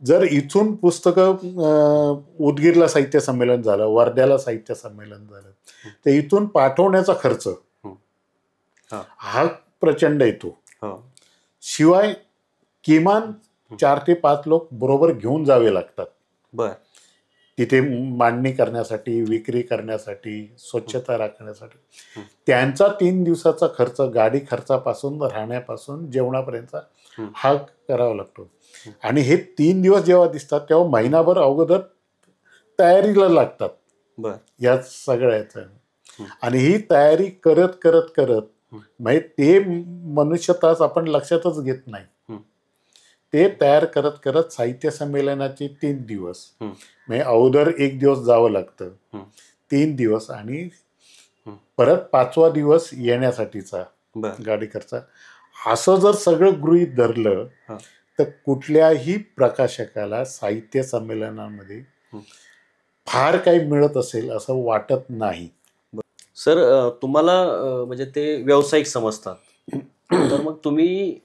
जर इथून पुस्तकं उदगीरला साहित्य संमेलन झालं, वर्ध्याला साहित्य संमेलन झालं, तर इथून पाठवण्याचा खर्च हा प्रचंड येतो. शिवाय किमान 4 ते 5 लोक बरोबर घेऊन जावे लागतात. तिथे मांडणी करण्यासाठी, विक्री करण्यासाठी, स्वच्छता राखण्यासाठी. त्यांचा 3 दिवसाचा खर्च, गाडी खर्चापासून, राहण्यापासून, जेवणापर्यंत हा करावा लागतो. आणि हे 3 दिवस जेव्हा दिसतात तेव्हा महिनाभर अगोदर तयारीला लागतात या सगळ्याचं. आणि ही तयारी करत करत करत म्हणजे ते मनुष्यताच आपण लक्षातच घेत नाही. ते तयार करत करत साहित्य संमेलनाचे 3 दिवस म्हणजे अगोदर 1 दिवस जावं लागतं, 3 दिवस, आणि परत 5वा दिवस येण्यासाठीचा गाडी खर्च. असं जर सगळं गृहीत धरलं तर कुठल्याही प्रकाशकाला साहित्य संमेलनामध्ये फार काही मिळत असेल असं वाटत नाही. सर, तुम्हाला म्हणजे ते व्यावसायिक समजतात, तर मग तुम्ही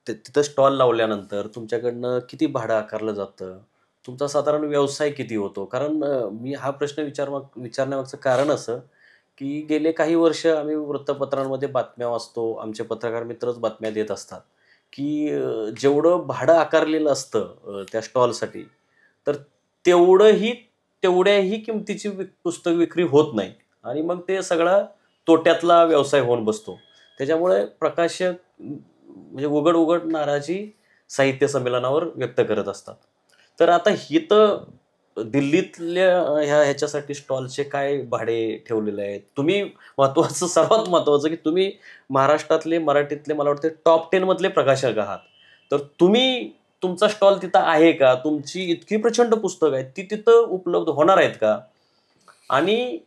तिथं स्टॉल लावल्यानंतर तुमच्याकडनं किती भाडं आकारलं जातं? तुमचा साधारण व्यवसाय किती होतो? कारण मी हा प्रश्न विचारण्यामागचं कारण असं की गेले काही वर्ष आम्ही वृत्तपत्रांमध्ये बातम्या वाचतो, आमचे पत्रकार मित्रच बातम्या देत असतात की जेवढं भाडं आकारलेलं असतं त्या स्टॉलसाठी, तर तेवढ्याही किमतीची पुस्तक विक्री होत नाही, आणि मग ते सगळा तोट्यातला व्यवसाय होऊन बसतो. त्याच्यामुळे प्रकाशक म्हणजे उघड नाराजी साहित्य संमेलनावर व्यक्त करत असतात. तर आता ही तर दिल्लीतल्या ह्याच्यासाठी स्टॉलचे काय भाडे ठेवलेले आहेत? तुम्ही सर्वात महत्वाचं की तुम्ही महाराष्ट्रातले, मराठीतले, मला वाटतं टॉप 10 मधले प्रकाशक आहात. तर तुमचा स्टॉल तिथं आहे का? तुमची इतकी प्रचंड पुस्तकं आहेत ती तिथं उपलब्ध होणार आहेत का? आणि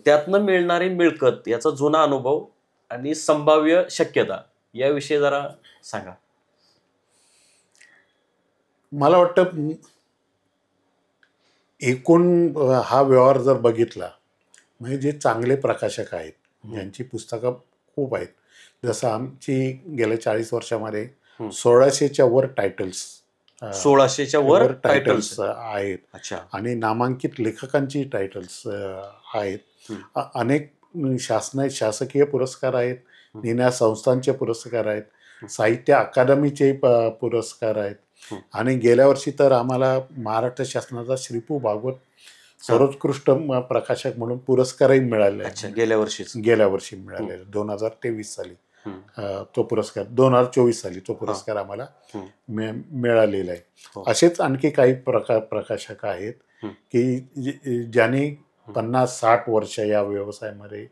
त्यातनं मिळणारी मिळकत, याचा जुना अनुभव आणि संभाव्य शक्यता याविषयी जरा सांगा. मला वाटतं एकूण हा व्यवहार जर बघितला, म्हणजे जे चांगले प्रकाशक आहेत, ज्यांची पुस्तकं खूप आहेत, जसं आमची गेल्या 40 वर्षामध्ये 1600च्या वर टायटल्स, 1600च्या वर टायटल्स आहेत, आणि नामांकित लेखकांची टायटल्स आहेत. अनेक शासकीय पुरस्कार आहेत, निना संस्थांचे पुरस्कार आहेत, साहित्य अकादमीचे पुरस्कार आहेत. आणि गेल्या वर्षी तर आम्हाला महाराष्ट्र शासनाचा श्रीपू भागवत सर्वोत्कृष्ट प्रकाशक म्हणून पुरस्कारही मिळाले. गेल्या वर्षी मिळालेला 2023 साली तो पुरस्कार, 2024 साली तो पुरस्कार आम्हाला मिळालेला आहे. असेच आणखी काही प्रकाशक आहेत की ज्यांनी 50-60 वर्ष या व्यवसायामध्ये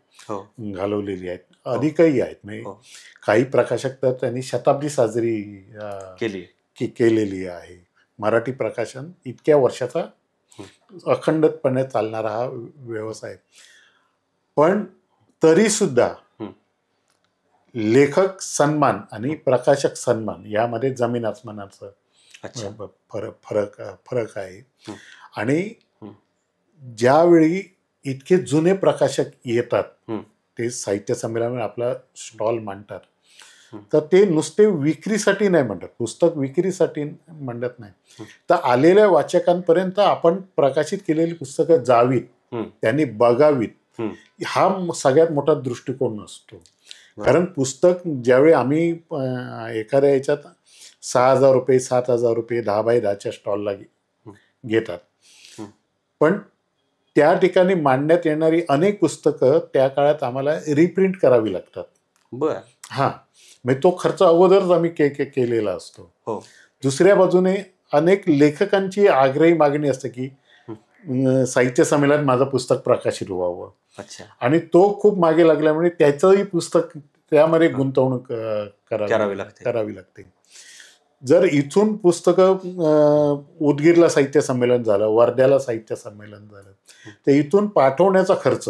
घालवलेली आहेत. अधिकही आहेत, म्हणजे काही प्रकाशक तर त्यांनी शताब्दी साजरी केलेली आहे. मराठी प्रकाशन इतक्या वर्षाचा अखंडपणे चालणारा हा व्यवसाय. पण तरी सुद्धा लेखक सन्मान आणि प्रकाशक सन्मान यामध्ये जमीन आसमानाचा फरक आहे. आणि ज्यावेळी इतके जुने प्रकाशक येतात, ते साहित्य संमेलनात आपला स्टॉल मांडतात, तर ते नुसते विक्रीसाठी नाही म्हणतात, पुस्तक विक्रीसाठी म्हणत नाही, तर आलेल्या वाचकांपर्यंत आपण प्रकाशित केलेली पुस्तकं जावीत, त्यांनी बघावीत, हा सगळ्यात मोठा दृष्टिकोन असतो. कारण पुस्तक ज्यावेळी आम्ही एखाद्या याच्यात 6,000 रुपये, 7,000 रुपये 10x10च्या स्टॉलला घेतात, पण त्या ठिकाणी मांडण्यात येणारी अनेक पुस्तकं त्या काळात आम्हाला रिप्रिंट करावी लागतात. म्हणजे तो खर्च अगोदरच आम्ही केलेला असतो. दुसऱ्या बाजूने अनेक लेखकांची आग्रही मागणी असते की साहित्य संमेलनात माझं पुस्तक प्रकाशित व्हावं, आणि तो खूप मागे लागल्यामुळे त्याचंही पुस्तक त्यामध्ये गुंतवणूक करावी लागते. जर इथून पुस्तकं उदगीरला साहित्य संमेलन झालं, वर्ध्याला साहित्य संमेलन झालं, तर इथून पाठवण्याचा खर्च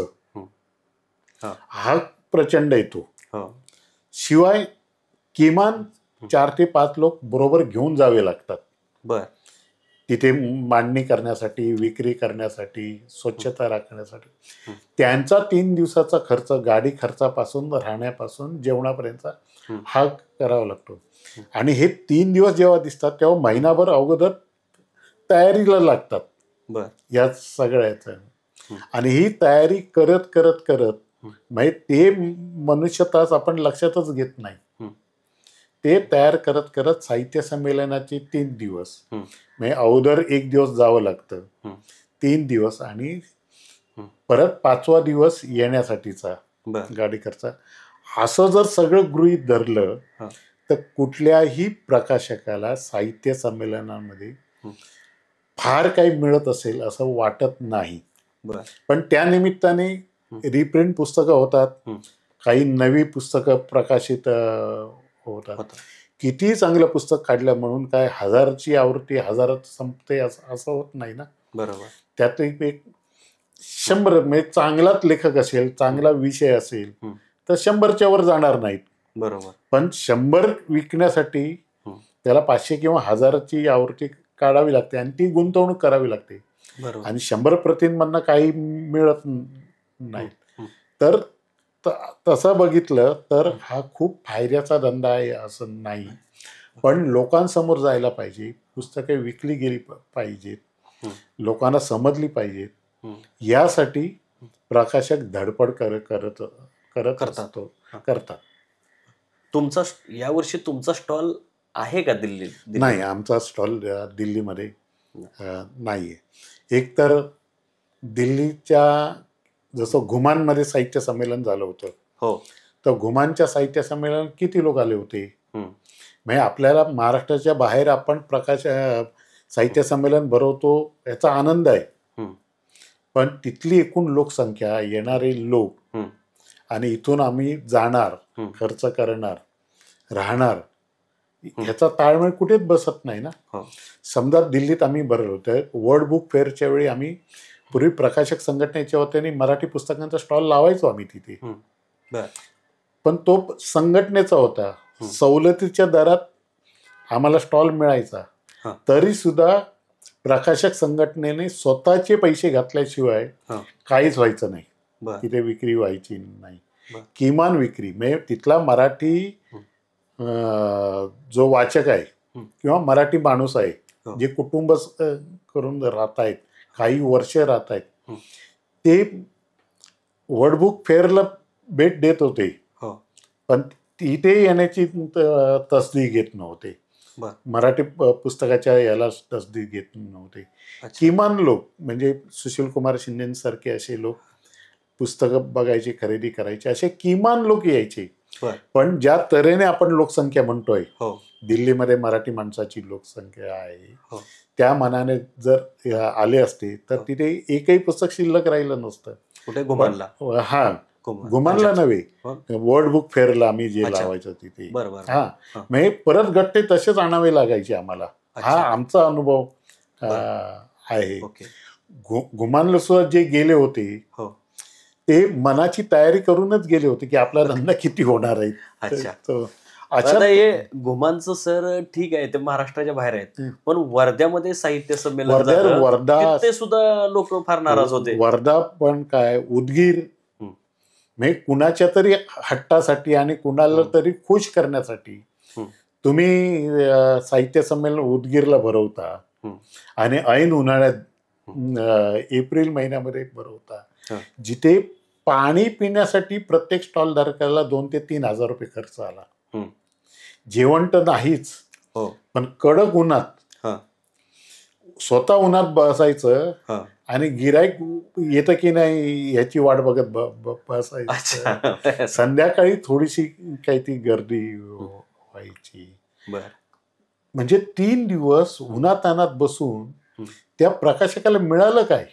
हा प्रचंड येतो. शिवाय किमान 4 ते 5 लोक बरोबर घेऊन जावे लागतात. तिथे मांडणी करण्यासाठी, विक्री करण्यासाठी, स्वच्छता राखण्यासाठी. त्यांचा 3 दिवसाचा खर्च, गाडी खर्चापासून, राहण्यापासून, जेवणापर्यंत हा करावा लागतो. आणि हे 3 दिवस जेव्हा दिसतात तेव्हा महिनाभर अगोदर तयारीला लागतात बर या सगळ्याचं. आणि ही तयारी करत करत करत म्हणजे ते मनुष्यताच आपण लक्षातच घेत नाही. ते तयार करत करत साहित्य संमेलनाचे 3 दिवस म्हणजे अगोदर 1 दिवस जावं लागतं, 3 दिवस, आणि परत 5वा दिवस येण्यासाठीचा गाडी खर्च. असं जर सगळं गृहीत धरलं तर कुठल्याही प्रकाशकाला साहित्य संमेलनामध्ये फार काही मिळत असेल असं वाटत नाही. पण त्या निमित्ताने रिप्रिंट पुस्तकं होतात, काही नवी पुस्तकं प्रकाशित होतात. किती चांगलं पुस्तक काढलं म्हणून काय 1000ची आवृत्ती 1000च संपते असं होत नाही ना. बरोबर. त्यात एक 100 म्हणजे चांगलाच लेखक असेल, चांगला विषय असेल तर 100च्या वर जाणार नाहीत. बरोबर. पण 100 विकण्यासाठी त्याला 500 किंवा 1000ची आवृत्ती काढावी लागते आणि ती गुंतवणूक करावी लागते. आणि 100 प्रतींमधनं काही मिळत नाही. तर तसं बघितलं तर हा खूप फायद्याचा धंदा आहे असं नाही. पण लोकांसमोर जायला पाहिजे, पुस्तके विकली गेली पाहिजेत, लोकांना समजली पाहिजेत, यासाठी प्रकाशक धडपड करतात. तुमचा यावर्षी तुमचा स्टॉल आहे का दिल्लीत? नाही, आमचा स्टॉल दिल्लीमध्ये नाहीये. एक तर दिल्लीच्या जसं घुमानमध्ये साहित्य संमेलन झालं होतं, हो, तर घुमानच्या साहित्य संमेलन किती लोक आले होते. म्हणजे आपल्याला महाराष्ट्राच्या बाहेर आपण साहित्य संमेलन भरवतो याचा आनंद आहे, पण तिथली एकूण लोकसंख्या, येणारे लोक, आणि इथून आम्ही जाणार, खर्च करणार, राहणार, ह्याचा ताळमेळ कुठेच बसत नाही ना. समजा दिल्लीत आम्ही भरलो तर वर्ल्ड बुक फेअरच्या वेळी आम्ही पूर्वी प्रकाशक संघटनेच्या वतीने मराठी पुस्तकांचा स्टॉल लावायचो आम्ही तिथे, पण तो संघटनेचा होता, सवलतीच्या दरात आम्हाला स्टॉल मिळायचा. तरी सुद्धा प्रकाशक संघटनेने स्वतःचे पैसे घातल्याशिवाय काहीच व्हायचं नाही, तिथे विक्री व्हायची नाही. किमान विक्री म्हणजे तिथला मराठी जो वाचक आहे किंवा मराठी माणूस आहे, जे कुटुंब करून राहत आहेत, काही वर्ष राहत आहेत, ते वर्ल्ड बुक फेअरला भेट देत होते, पण तिथे येण्याची तसदी घेत नव्हते, मराठी पुस्तकाच्या याला तसदी घेत नव्हते. किमान लोक म्हणजे सुशील कुमार शिंदेसारखे असे लोक पुस्तकं बघायचे, खरेदी करायचे, असे किमान लोक यायचे. पण ज्या तऱ्हेने आपण लोकसंख्या म्हणतोय, दिल्लीमध्ये मराठी माणसाची लोकसंख्या आहे, त्या मनाने जर आले असते तर तिथे एकही पुस्तक शिल्लक राहिलं नसतं. कुठे घुमानला? हा, घुमानला नव्हे, वर्ल्ड बुक फेअरला आम्ही जे लावायचं तिथे. हा, म्हणजे परत गट्टे तसेच आणावे लागायचे आम्हाला. हा आमचा अनुभव आहे. घुमानला सुद्धा जे गेले होते ते मनाची तयारी करूनच गेले होते की आपला धंदा किती होणार आहे. आता हे घुमानचं सर ठीक आहे, ते महाराष्ट्राच्या बाहेर आहेत, पण वर्ध्यामध्ये साहित्य संमेलन, वर्धा ते सुद्धा लोक फार नाराज होते. वर्धा पण काय, उदगीर, म्हणजे कुणाच्या तरी हट्टासाठी आणि कुणाला तरी खुश करण्यासाठी तुम्ही साहित्य संमेलन उदगीरला भरवता आणि ऐन उन्हाळ्यात एप्रिल महिन्यामध्ये भरवता, जिथे पाणी पिण्यासाठी प्रत्येक स्टॉल धारकाला 2,000 ते 3,000 रुपये खर्च आला. जेवण तर नाहीच, पण कडक उन्हात स्वतः उन्हात बसायचं आणि गिराईक येतं की नाही ह्याची वाट बघत बसायचं. संध्याकाळी थोडीशी काही ती गर्दी व्हायची. म्हणजे 3 दिवस उन्हातानात बसून त्या प्रकाशकाला मिळालं काय?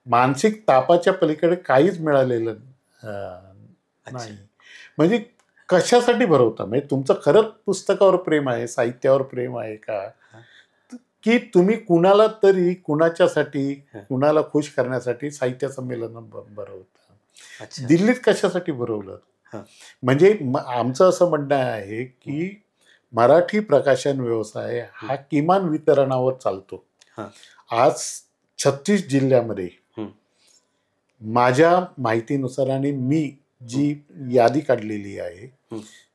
मानसिक तापाच्या पलीकडे काहीच मिळालेलं नाही. म्हणजे कशासाठी भरवता? म्हणजे तुमचं खरंच पुस्तकावर प्रेम आहे, साहित्यावर प्रेम आहे का, की तुम्ही कुणाला तरी कुणाच्यासाठी, कुणाला खुश करण्यासाठी साहित्य संमेलन भरवता? दिल्लीत कशासाठी भरवलं? म्हणजे आमचं असं म्हणणं आहे की मराठी प्रकाशन व्यवसाय हा किमान वितरणावर चालतो. आज 36 जिल्ह्यामध्ये माझ्या माहितीनुसार आणि मी जी यादी काढलेली आहे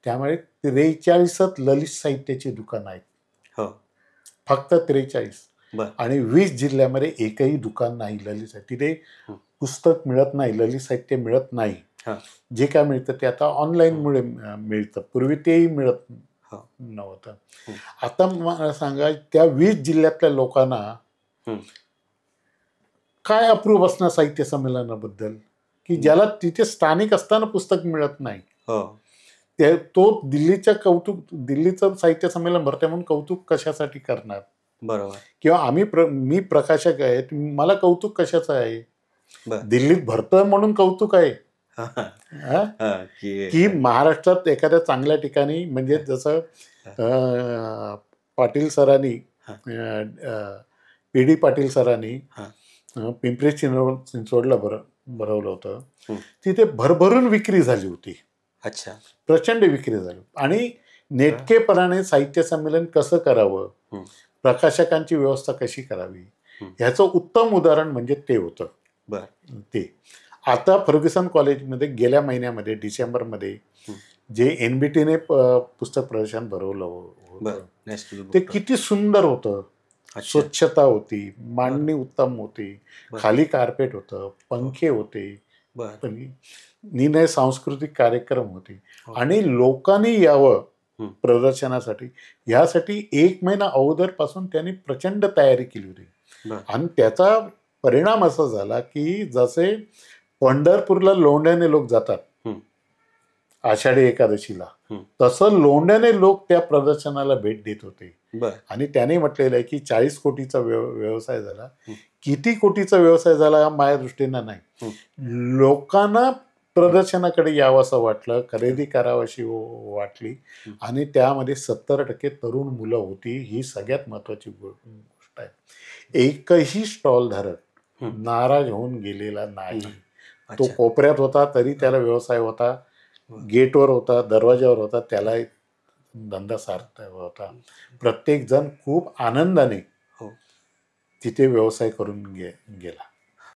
त्यामुळे 43 ललित साहित्याची दुकानं आहेत. हो. फक्त 43. बर. आणि 20 जिल्ह्यामध्ये एकही दुकान नाही ललित साहित्य. तिथे पुस्तक मिळत नाही, ललित साहित्य मिळत नाही. जे काय मिळतं ते आता ऑनलाईन मुळे मिळतं. पूर्वी तेही मिळत नव्हतं. आता मला सांगा त्या 20 जिल्ह्यातल्या लोकांना काय अप्रूप असणार साहित्य संमेलनाबद्दल की ज्याला तिथे स्थानिक असताना पुस्तक मिळत नाही. तो दिल्लीचं साहित्य संमेलन भरते म्हणून कौतुक कशासाठी करणार. बरोबर. किंवा मी प्रकाशक आहे, मला कौतुक कशाचं आहे. दिल्लीत भरतं म्हणून कौतुक आहे की महाराष्ट्रात एखाद्या चांगल्या ठिकाणी म्हणजे जसं पाटील सरांनी PD पाटील सरांनी पिंपरी चिंचवडला भरवलं होतं. तिथे भरभरून विक्री झाली होती. अच्छा. प्रचंड विक्री झाली. आणि नेटकेपणाने साहित्य संमेलन कसं करावं, प्रकाशकांची व्यवस्था कशी करावी ह्याचं उत्तम उदाहरण म्हणजे ते होतं. ते आता फर्ग्युसन कॉलेजमध्ये गेल्या महिन्यामध्ये डिसेंबरमध्ये जे NBTने पुस्तक प्रदर्शन भरवलं होतं ते किती सुंदर होतं. स्वच्छता होती, मांडणी उत्तम होती, खाली कार्पेट होतं, पंखे होते, निर्णय सांस्कृतिक कार्यक्रम होते आणि लोकांनी यावं प्रदर्शनासाठी यासाठी 1 महिना अगोदरपासून त्यांनी प्रचंड तयारी केली होती. आणि त्याचा परिणाम असा झाला की जसे पंढरपूरला लोंढ्याने लोक जातात आषाढी एकादशीला, तसं लोंढ्याने लोक त्या प्रदर्शनाला भेट देत होते. आणि त्याने म्हटलेलं आहे की 40 कोटीचा व्यवसाय झाला. किती कोटीचा व्यवसाय झाला माझ्या दृष्टीनं नाही, लोकांना प्रदर्शनाकडे यावं असं वाटलं, खरेदी करावीशी वाटली आणि त्यामध्ये 70% तरुण मुलं होती. ही सगळ्यात महत्वाची गोष्ट आहे. एकही स्टॉल धारक नाराज होऊन गेलेला नाही. तो कोपऱ्यात होता तरी त्याला व्यवसाय होता, गेटवर होता, दरवाज्यावर होता, त्याला धंदा सारखा होता. प्रत्येक जण खूप आनंदाने तिथे व्यवसाय करून गेला.